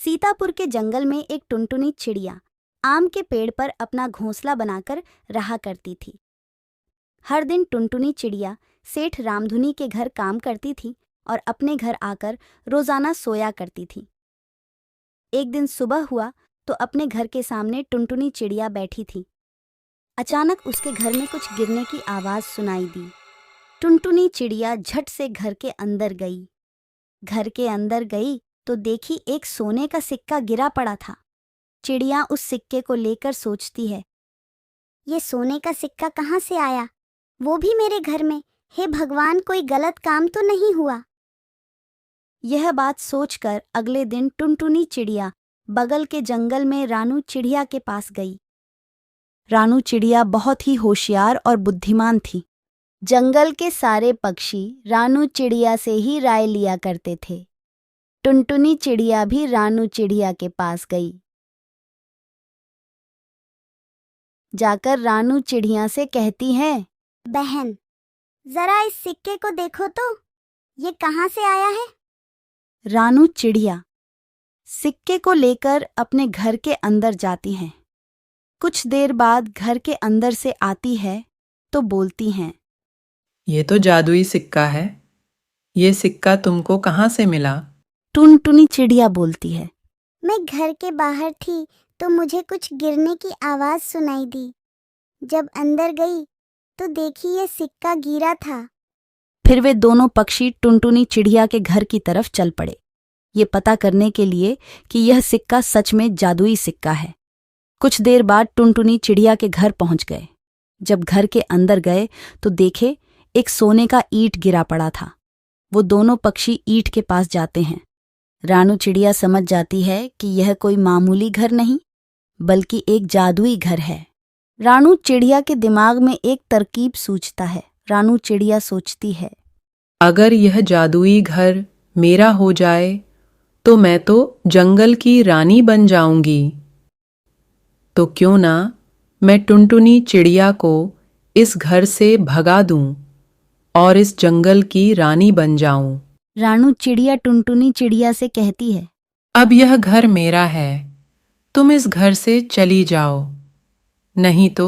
सीतापुर के जंगल में एक टुनटुनी चिड़िया आम के पेड़ पर अपना घोंसला बनाकर रहा करती थी। हर दिन टुनटुनी चिड़िया सेठ रामधुनी के घर काम करती थी और अपने घर आकर रोजाना सोया करती थी। एक दिन सुबह हुआ तो अपने घर के सामने टुनटुनी चिड़िया बैठी थी। अचानक उसके घर में कुछ गिरने की आवाज सुनाई दी। टुनटुनी चिड़िया झट से घर के अंदर गई। घर के अंदर गई तो देखी एक सोने का सिक्का गिरा पड़ा था। चिड़िया उस सिक्के को लेकर सोचती है, ये सोने का सिक्का कहाँ से आया, वो भी मेरे घर में। हे भगवान, कोई गलत काम तो नहीं हुआ। यह बात सोचकर अगले दिन टुनटुनी चिड़िया बगल के जंगल में रानू चिड़िया के पास गई। रानू चिड़िया बहुत ही होशियार और बुद्धिमान थी। जंगल के सारे पक्षी रानू चिड़िया से ही राय लिया करते थे। टुनटुनी चिड़िया भी रानू चिड़िया के पास गई। जाकर रानू चिड़िया से कहती है, बहन, जरा इस सिक्के को देखो तो, ये कहाँ से आया है। रानू चिड़िया सिक्के को लेकर अपने घर के अंदर जाती हैं। कुछ देर बाद घर के अंदर से आती है तो बोलती हैं, ये तो जादुई सिक्का है। ये सिक्का तुमको कहाँ से मिला? टुनटुनी चिड़िया बोलती है, मैं घर के बाहर थी तो मुझे कुछ गिरने की आवाज सुनाई दी। जब अंदर गई तो देखी ये सिक्का गिरा था। फिर वे दोनों पक्षी टुनटुनी चिड़िया के घर की तरफ चल पड़े, ये पता करने के लिए कि यह सिक्का सच में जादुई सिक्का है। कुछ देर बाद टुनटुनी चिड़िया के घर पहुंच गए। जब घर के अंदर गए तो देखे एक सोने का ईंट गिरा पड़ा था। वो दोनों पक्षी ईंट के पास जाते हैं। रानू चिड़िया समझ जाती है कि यह कोई मामूली घर नहीं बल्कि एक जादुई घर है। रानू चिड़िया के दिमाग में एक तरकीब सूझता है। रानू चिड़िया सोचती है, अगर यह जादुई घर मेरा हो जाए तो मैं तो जंगल की रानी बन जाऊंगी। तो क्यों ना मैं टुनटुनी चिड़िया को इस घर से भगा दूं और इस जंगल की रानी बन जाऊं। रानू चिड़िया टुनटुनी चिड़िया से कहती है, अब यह घर मेरा है, तुम इस घर से चली जाओ, नहीं तो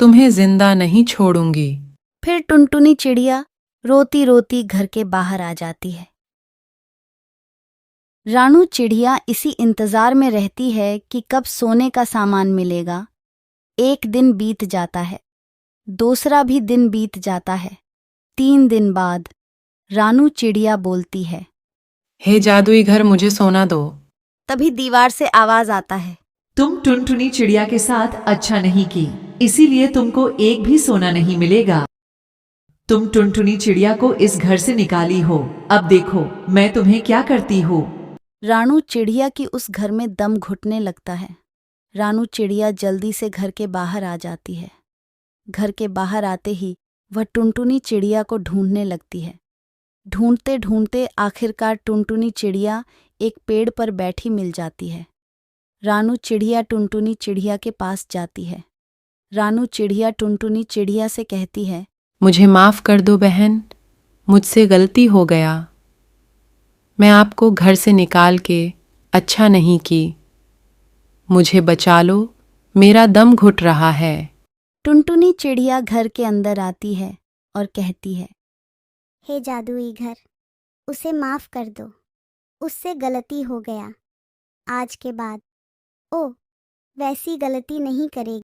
तुम्हें जिंदा नहीं छोड़ूंगी। फिर टुनटुनी चिड़िया रोती रोती घर के बाहर आ जाती है। रानू चिड़िया इसी इंतजार में रहती है कि कब सोने का सामान मिलेगा। एक दिन बीत जाता है, दूसरा भी दिन बीत जाता है। 3 दिन बाद रानू चिड़िया बोलती है, हे जादुई घर, मुझे सोना दो। तभी दीवार से आवाज आता है, तुम टुनटुनी चिड़िया के साथ अच्छा नहीं की, इसीलिए तुमको एक भी सोना नहीं मिलेगा। तुम टुनटुनी चिड़िया को इस घर से निकाली हो, अब देखो मैं तुम्हें क्या करती हूँ। रानू चिड़िया की उस घर में दम घुटने लगता है। रानू चिड़िया जल्दी से घर के बाहर आ जाती है। घर के बाहर आते ही वह टुनटुनी चिड़िया को ढूंढने लगती है। ढूंढते ढूंढते आखिरकार टुनटुनी चिड़िया एक पेड़ पर बैठी मिल जाती है। रानू चिड़िया टुनटुनी चिड़िया के पास जाती है। रानू चिड़िया टुनटुनी चिड़िया से कहती है, मुझे माफ कर दो बहन, मुझसे गलती हो गया। मैं आपको घर से निकाल के अच्छा नहीं की, मुझे बचा लो, मेरा दम घुट रहा है। टुनटुनी चिड़िया घर के अंदर आती है और कहती है, हे जादुई घर, उसे माफ कर दो, उससे गलती हो गया। आज के बाद ओ वैसी गलती नहीं करेगी।